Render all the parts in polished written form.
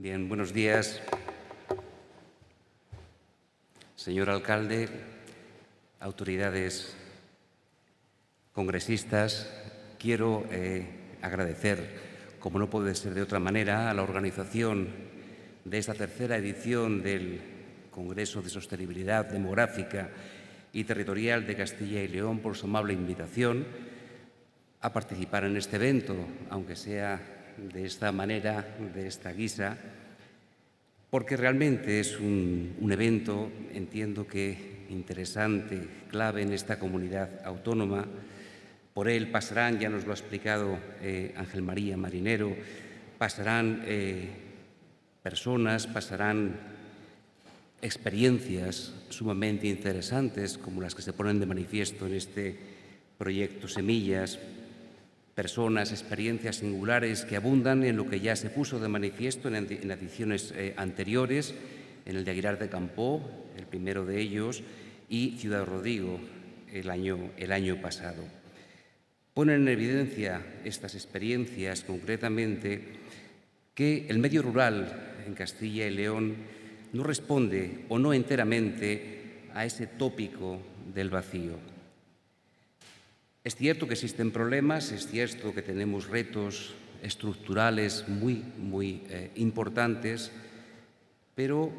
Bien, buenos días. Señor alcalde, autoridades congresistas, quiero agradecer, como no puede ser de otra manera, a la organización de esta tercera edición del Congreso de Sostenibilidad Demográfica y Territorial de Castilla y León por su amable invitación a participar en este evento, aunque sea de esta manera, de esta guisa, porque realmente es un evento, entiendo que interesante, clave en esta comunidad autónoma. Por él pasarán, ya nos lo ha explicado Ángel María Marinero, pasarán personas, pasarán experiencias sumamente interesantes como las que se ponen de manifiesto en este proyecto Semillas, personas, experiencias singulares que abundan en lo que ya se puso de manifiesto en ediciones anteriores, en el de Aguilar de Campoo, el primero de ellos, y Ciudad Rodrigo el año pasado. Ponen en evidencia estas experiencias concretamente que el medio rural en Castilla y León no responde o no enteramente a ese tópico del vacío. Es cierto que existen problemas, es cierto que tenemos retos estructurales muy importantes, pero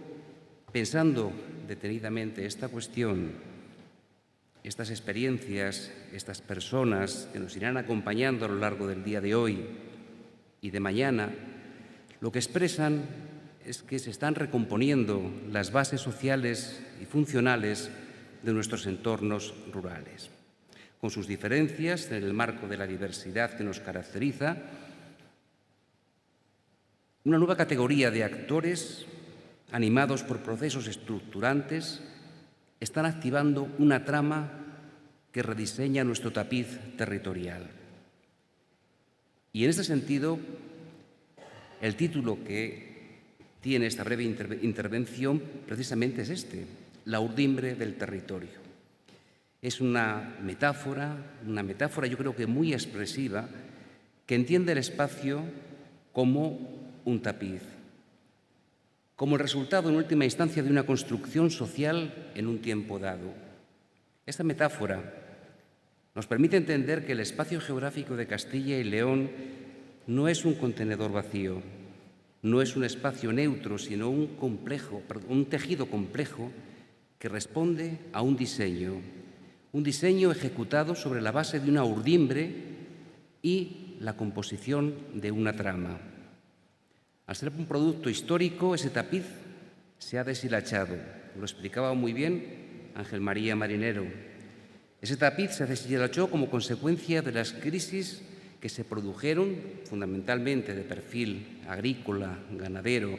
pensando detenidamente esta cuestión, estas experiencias, estas personas que nos irán acompañando a lo largo del día de hoy y de mañana, lo que expresan es que se están recomponiendo las bases sociales y funcionales de nuestros entornos rurales, con sus diferencias en el marco de la diversidad que nos caracteriza. Una nueva categoría de actores, animados por procesos estructurantes, están activando una trama que rediseña nuestro tapiz territorial. Y en este sentido, el título que tiene esta breve intervención precisamente es este: la urdimbre del territorio. Es una metáfora yo creo que muy expresiva, que entiende el espacio como un tapiz, como el resultado en última instancia de una construcción social en un tiempo dado. Esta metáfora nos permite entender que el espacio geográfico de Castilla y León no es un contenedor vacío, no es un espacio neutro, sino un tejido complejo que responde a un diseño ejecutado sobre la base de una urdimbre y la composición de una trama. Al ser un producto histórico, ese tapiz se ha deshilachado. Lo explicaba muy bien Ángel María Marinero. Ese tapiz se deshilachó como consecuencia de las crisis que se produjeron, fundamentalmente de perfil agrícola, ganadero,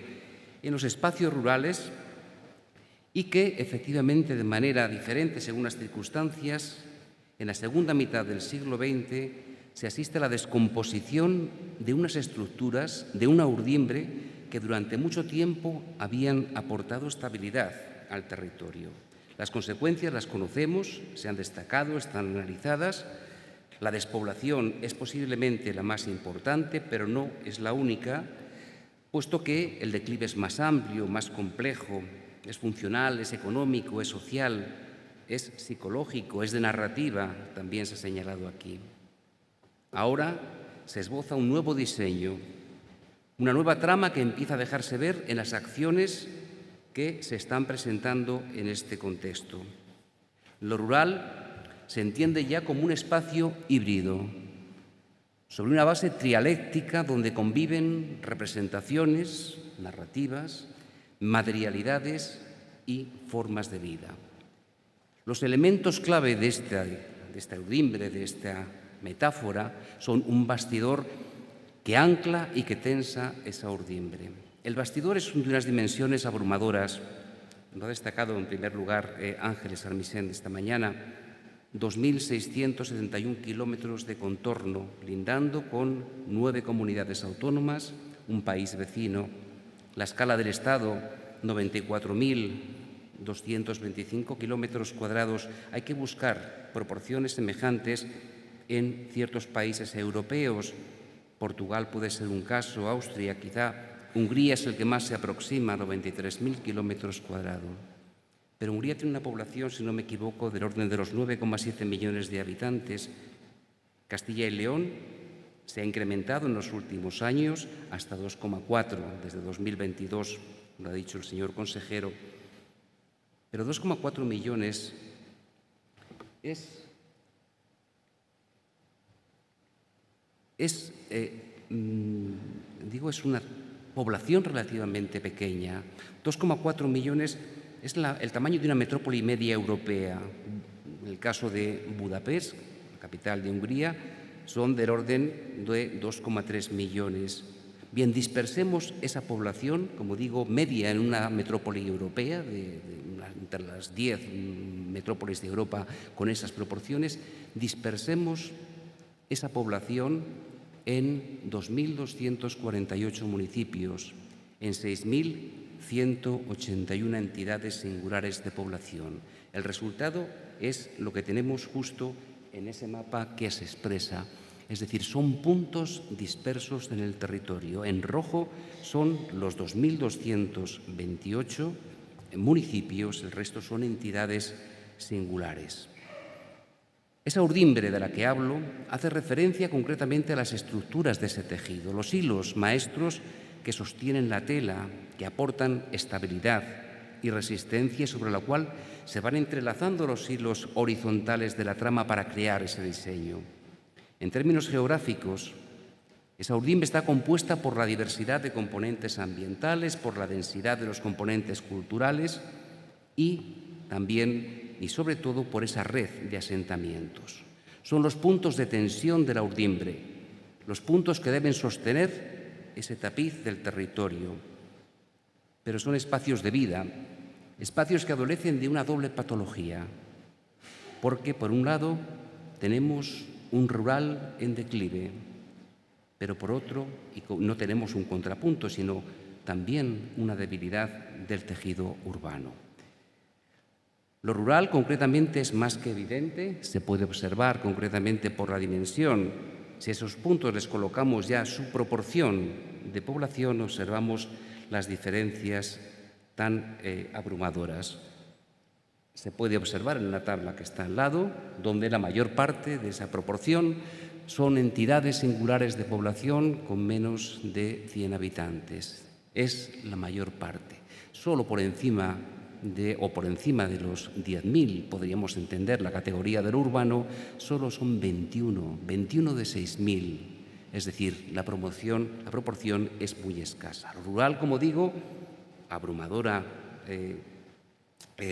en los espacios rurales, y que, efectivamente, de manera diferente según las circunstancias, en la segunda mitad del siglo XX se asiste a la descomposición de unas estructuras, de una urdimbre que durante mucho tiempo habían aportado estabilidad al territorio. Las consecuencias las conocemos, se han destacado, están analizadas. La despoblación es posiblemente la más importante, pero no es la única, puesto que el declive es más amplio, más complejo, es funcional, es económico, es social, es psicológico, es de narrativa, también se ha señalado aquí. Ahora se esboza un nuevo diseño, una nueva trama que empieza a dejarse ver en las acciones que se están presentando en este contexto. Lo rural se entiende ya como un espacio híbrido, sobre una base trialéctica donde conviven representaciones, narrativas, materialidades y formas de vida. Los elementos clave de esta urdimbre, de esta metáfora, son un bastidor que ancla y que tensa esa urdimbre. El bastidor es de unas dimensiones abrumadoras. Lo ha destacado en primer lugar Ángeles Armisen esta mañana: 2.671 kilómetros de contorno, lindando con 9 comunidades autónomas, un país vecino. La escala del Estado, 94.225 kilómetros cuadrados. Hay que buscar proporciones semejantes en ciertos países europeos. Portugal puede ser un caso, Austria quizá, Hungría es el que más se aproxima a 93.000 kilómetros cuadrados. Pero Hungría tiene una población, si no me equivoco, del orden de los 9,7 millones de habitantes. Castilla y León se ha incrementado en los últimos años hasta 2,4 desde 2022, lo ha dicho el señor consejero. Pero 2,4 millones es una población relativamente pequeña. 2,4 millones es el tamaño de una metrópoli media europea. En el caso de Budapest, la capital de Hungría, son del orden de 2,3 millones. Bien, dispersemos esa población, como digo, media en una metrópoli europea, entre las 10 metrópolis de Europa con esas proporciones, dispersemos esa población en 2.248 municipios, en 6.181 entidades singulares de población. El resultado es lo que tenemos justo en ese mapa que se expresa. Es decir, son puntos dispersos en el territorio. En rojo son los 2.228 municipios, el resto son entidades singulares. Esa urdimbre de la que hablo hace referencia concretamente a las estructuras de ese tejido, los hilos maestros que sostienen la tela, que aportan estabilidad y resistencia, sobre la cual se van entrelazando los hilos horizontales de la trama para crear ese diseño. En términos geográficos, esa urdimbre está compuesta por la diversidad de componentes ambientales, por la densidad de los componentes culturales y también y sobre todo por esa red de asentamientos. Son los puntos de tensión de la urdimbre, los puntos que deben sostener ese tapiz del territorio. Pero son espacios de vida, espacios que adolecen de una doble patología, porque por un lado tenemos un rural en declive, pero por otro no tenemos un contrapunto, sino también una debilidad del tejido urbano. Lo rural concretamente es más que evidente, se puede observar concretamente por la dimensión. Si a esos puntos les colocamos ya su proporción de población, observamos las diferencias tan abrumadoras. Se puede observar en la tabla que está al lado, donde la mayor parte de esa proporción son entidades singulares de población con menos de 100 habitantes. Es la mayor parte. Solo por encima de los 10.000, podríamos entender la categoría del urbano, solo son 21 de 6.000. Es decir, la proporción es muy escasa. Lo rural, como digo, abrumadora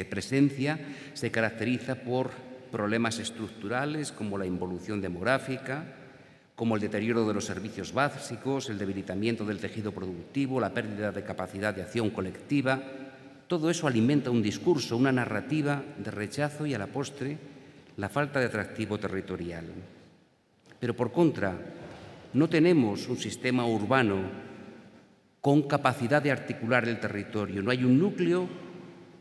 presencia, se caracteriza por problemas estructurales como la involución demográfica, como el deterioro de los servicios básicos, el debilitamiento del tejido productivo, la pérdida de capacidad de acción colectiva. Todo eso alimenta un discurso, una narrativa de rechazo y, a la postre, la falta de atractivo territorial. Pero, por contra, no tenemos un sistema urbano con capacidad de articular el territorio. No hay un núcleo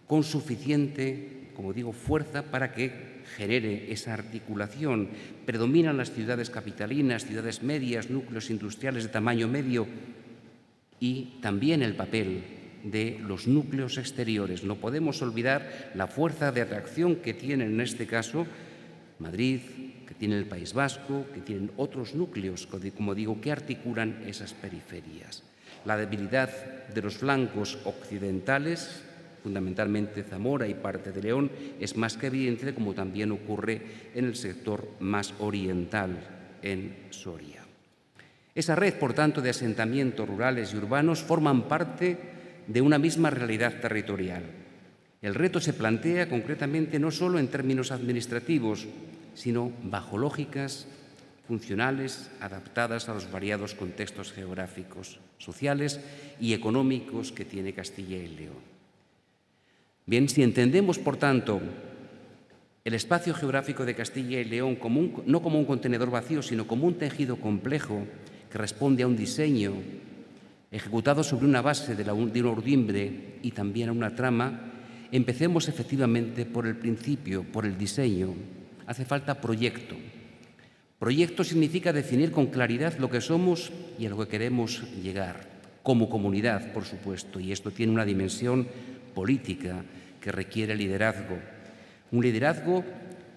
con suficiente, como digo, fuerza para que genere esa articulación. Predominan las ciudades capitalinas, ciudades medias, núcleos industriales de tamaño medio y también el papel de los núcleos exteriores. No podemos olvidar la fuerza de atracción que tienen en este caso Madrid, que tiene el País Vasco, que tienen otros núcleos, como digo, que articulan esas periferias. La debilidad de los flancos occidentales, fundamentalmente Zamora y parte de León, es más que evidente, como también ocurre en el sector más oriental, en Soria. Esa red, por tanto, de asentamientos rurales y urbanos forman parte de una misma realidad territorial. El reto se plantea concretamente no solo en términos administrativos, sino bajo lógicas funcionales adaptadas a los variados contextos geográficos, sociales y económicos que tiene Castilla y León. Bien, si entendemos, por tanto, el espacio geográfico de Castilla y León no como un contenedor vacío, sino como un tejido complejo que responde a un diseño ejecutado sobre una base de una urdimbre y también a una trama, empecemos efectivamente por el principio, por el diseño. Hace falta proyecto. Proyecto significa definir con claridad lo que somos y a lo que queremos llegar. como comunidad, por supuesto, y esto tiene una dimensión política que requiere liderazgo. Un liderazgo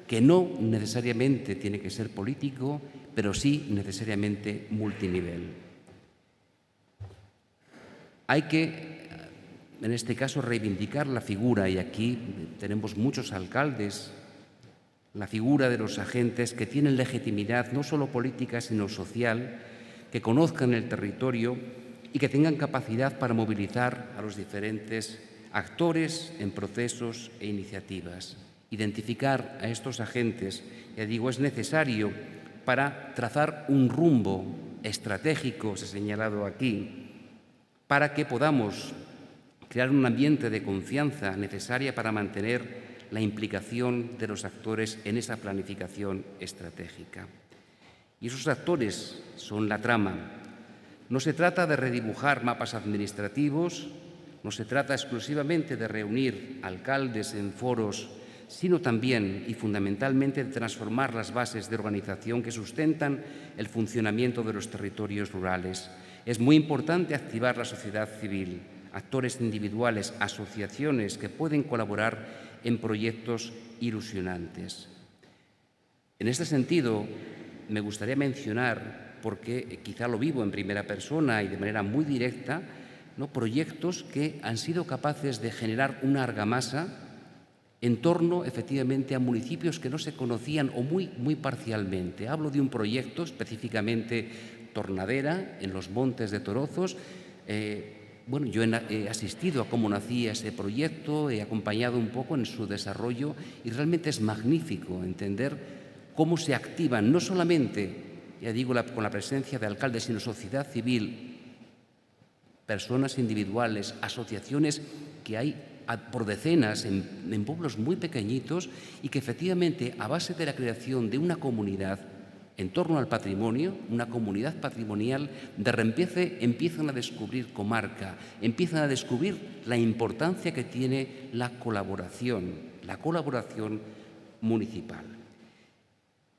que no necesariamente tiene que ser político, pero sí necesariamente multinivel. Hay que, en este caso, reivindicar la figura, y aquí tenemos muchos alcaldes, la figura de los agentes que tienen legitimidad no solo política, sino social, que conozcan el territorio y que tengan capacidad para movilizar a los diferentes actores en procesos e iniciativas. Identificar a estos agentes, ya digo, es necesario para trazar un rumbo estratégico, se ha señalado aquí, para que podamos crear un ambiente de confianza necesaria para mantener la implicación de los actores en esa planificación estratégica. Y esos actores son la trama. No se trata de redibujar mapas administrativos, no se trata exclusivamente de reunir alcaldes en foros, sino también y fundamentalmente de transformar las bases de organización que sustentan el funcionamiento de los territorios rurales. Es muy importante activar la sociedad civil, actores individuales, asociaciones que pueden colaborar en proyectos ilusionantes. En este sentido, me gustaría mencionar, porque quizá lo vivo en primera persona y de manera muy directa, proyectos que han sido capaces de generar una argamasa en torno, efectivamente, a municipios que no se conocían o muy parcialmente. Hablo de un proyecto específicamente Tornadera, en los Montes de Torozos. Yo he asistido a cómo nacía ese proyecto, he acompañado un poco en su desarrollo y realmente es magnífico entender cómo se activan no solamente, ya digo, con la presencia de alcaldes, sino sociedad civil, personas individuales, asociaciones que hay por decenas en pueblos muy pequeñitos y que efectivamente a base de la creación de una comunidad en torno al patrimonio, una comunidad patrimonial, de repente empiezan a descubrir comarca, empiezan a descubrir la importancia que tiene la colaboración municipal.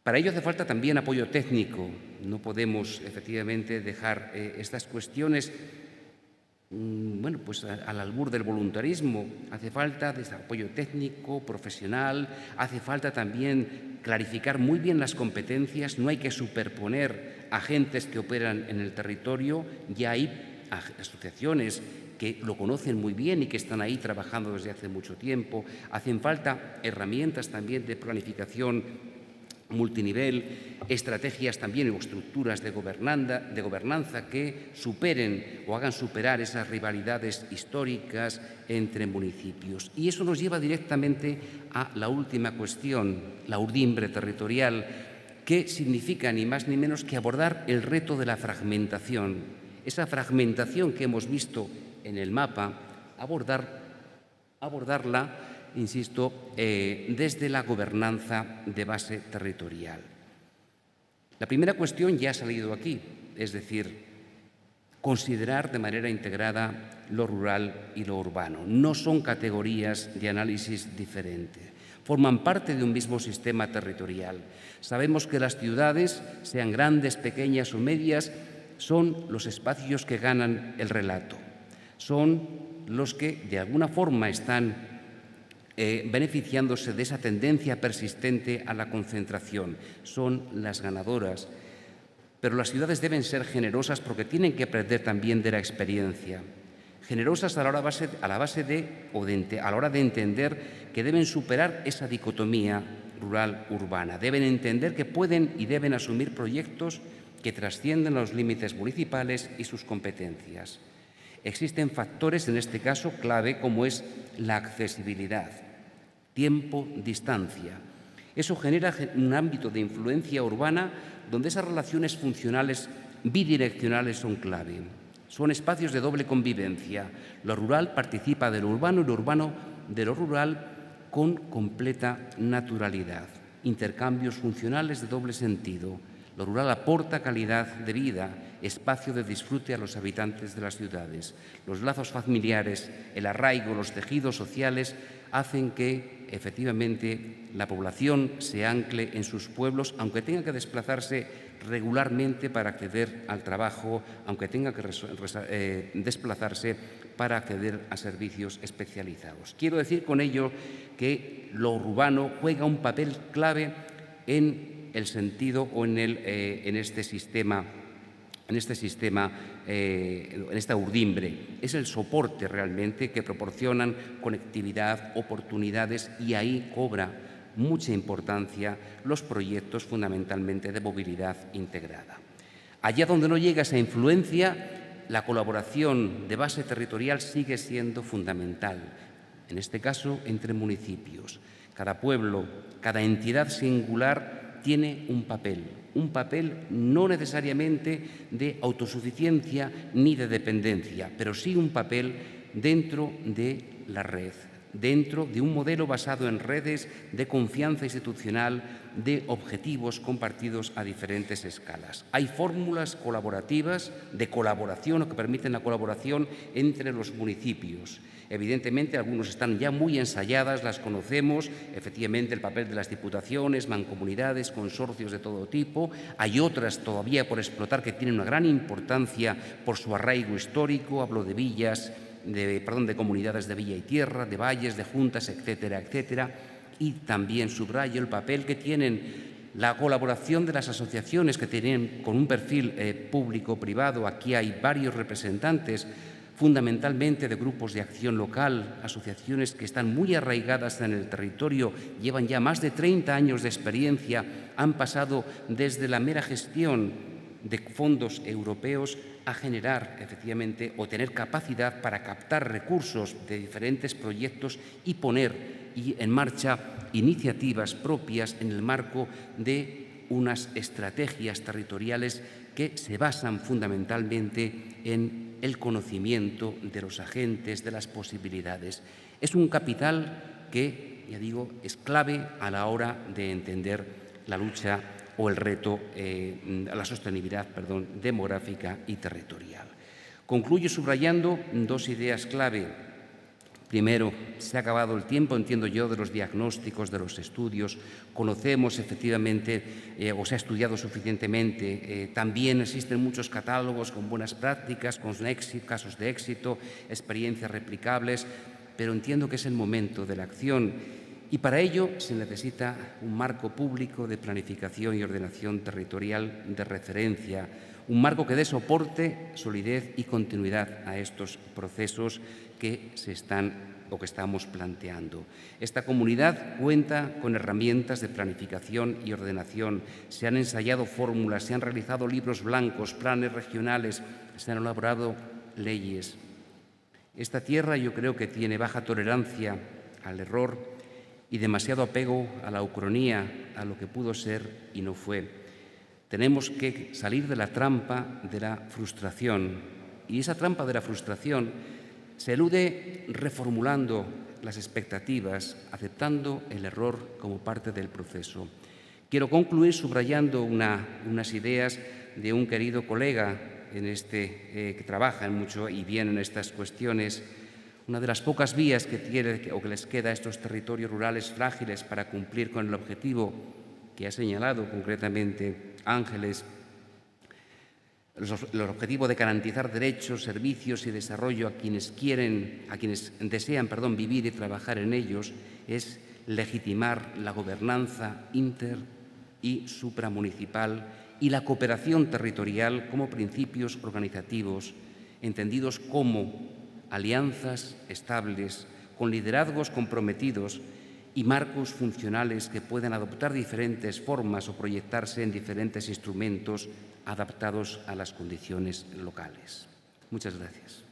Para ello hace falta también apoyo técnico. No podemos efectivamente dejar estas cuestiones al albur del voluntarismo. Hace falta desarrollo técnico, profesional, hace falta también clarificar muy bien las competencias, no hay que superponer agentes que operan en el territorio, ya hay asociaciones que lo conocen muy bien y que están ahí trabajando desde hace mucho tiempo, hacen falta herramientas también de planificación multinivel, estrategias también o estructuras de gobernanza que superen o hagan superar esas rivalidades históricas entre municipios. Y eso nos lleva directamente a la última cuestión, la urdimbre territorial, que significa ni más ni menos que abordar el reto de la fragmentación. Esa fragmentación que hemos visto en el mapa, abordarla, insisto, desde la gobernanza de base territorial. La primera cuestión ya ha salido aquí, es decir, considerar de manera integrada lo rural y lo urbano. No son categorías de análisis diferentes, forman parte de un mismo sistema territorial. Sabemos que las ciudades, sean grandes, pequeñas o medias, son los espacios que ganan el relato, son los que de alguna forma están beneficiándose de esa tendencia persistente a la concentración. Son las ganadoras. Pero las ciudades deben ser generosas porque tienen que aprender también de la experiencia. Generosas a la hora de entender que deben superar esa dicotomía rural-urbana. Deben entender que pueden y deben asumir proyectos que trascienden los límites municipales y sus competencias. Existen factores, en este caso, clave, como es la accesibilidad, tiempo, distancia. Eso genera un ámbito de influencia urbana donde esas relaciones funcionales bidireccionales son clave. Son espacios de doble convivencia. Lo rural participa de lo urbano y lo urbano de lo rural con completa naturalidad. Intercambios funcionales de doble sentido. Lo rural aporta calidad de vida, espacio de disfrute a los habitantes de las ciudades. Los lazos familiares, el arraigo, los tejidos sociales hacen que, efectivamente, la población se ancle en sus pueblos, aunque tenga que desplazarse regularmente para acceder al trabajo, aunque tenga que desplazarse para acceder a servicios especializados. Quiero decir con ello que lo urbano juega un papel clave en el sentido o en esta urdimbre. Es el soporte realmente que proporcionan conectividad, oportunidades, y ahí cobra mucha importancia los proyectos fundamentalmente de movilidad integrada. Allá donde no llega esa influencia, la colaboración de base territorial sigue siendo fundamental, en este caso entre municipios. Cada pueblo, cada entidad singular tiene un papel no necesariamente de autosuficiencia ni de dependencia, pero sí un papel dentro de la red, dentro de un modelo basado en redes de confianza institucional, de objetivos compartidos a diferentes escalas. Hay fórmulas colaborativas de colaboración o que permiten la colaboración entre los municipios. Evidentemente, algunos están ya muy ensayadas, las conocemos, efectivamente el papel de las diputaciones, mancomunidades, consorcios de todo tipo. Hay otras todavía por explotar que tienen una gran importancia por su arraigo histórico, hablo de villas, de comunidades de villa y tierra, de valles, de juntas, etcétera, etcétera. Y también subrayo el papel que tienen la colaboración de las asociaciones que tienen con un perfil público-privado. Aquí hay varios representantes, fundamentalmente de grupos de acción local, asociaciones que están muy arraigadas en el territorio, llevan ya más de 30 años de experiencia, han pasado desde la mera gestión de fondos europeos a generar efectivamente o tener capacidad para captar recursos de diferentes proyectos y poner en marcha iniciativas propias en el marco de unas estrategias territoriales que se basan fundamentalmente en el conocimiento de los agentes, de las posibilidades. Es un capital que, ya digo, es clave a la hora de entender la lucha o el reto a la sostenibilidad demográfica y territorial. Concluyo subrayando dos ideas clave. Primero, se ha acabado el tiempo, entiendo yo, de los diagnósticos, de los estudios. Conocemos efectivamente o se ha estudiado suficientemente. También existen muchos catálogos con buenas prácticas, con casos de éxito, experiencias replicables, pero entiendo que es el momento de la acción. Y para ello se necesita un marco público de planificación y ordenación territorial de referencia, un marco que dé soporte, solidez y continuidad a estos procesos que estamos planteando. Esta comunidad cuenta con herramientas de planificación y ordenación. Se han ensayado fórmulas, se han realizado libros blancos, planes regionales, se han elaborado leyes. Esta tierra yo creo que tiene baja tolerancia al error y demasiado apego a la ucronía, a lo que pudo ser y no fue. Tenemos que salir de la trampa de la frustración, y esa trampa de la frustración se elude reformulando las expectativas, aceptando el error como parte del proceso. Quiero concluir subrayando unas ideas de un querido colega que trabaja mucho y bien en estas cuestiones. Una de las pocas vías que les queda a estos territorios rurales frágiles para cumplir con el objetivo que ha señalado concretamente Ángeles, el objetivo de garantizar derechos, servicios y desarrollo a quienes desean vivir y trabajar en ellos, es legitimar la gobernanza inter y supramunicipal y la cooperación territorial como principios organizativos, entendidos como alianzas estables, con liderazgos comprometidos y marcos funcionales que puedan adoptar diferentes formas o proyectarse en diferentes instrumentos adaptados a las condiciones locales. Muchas gracias.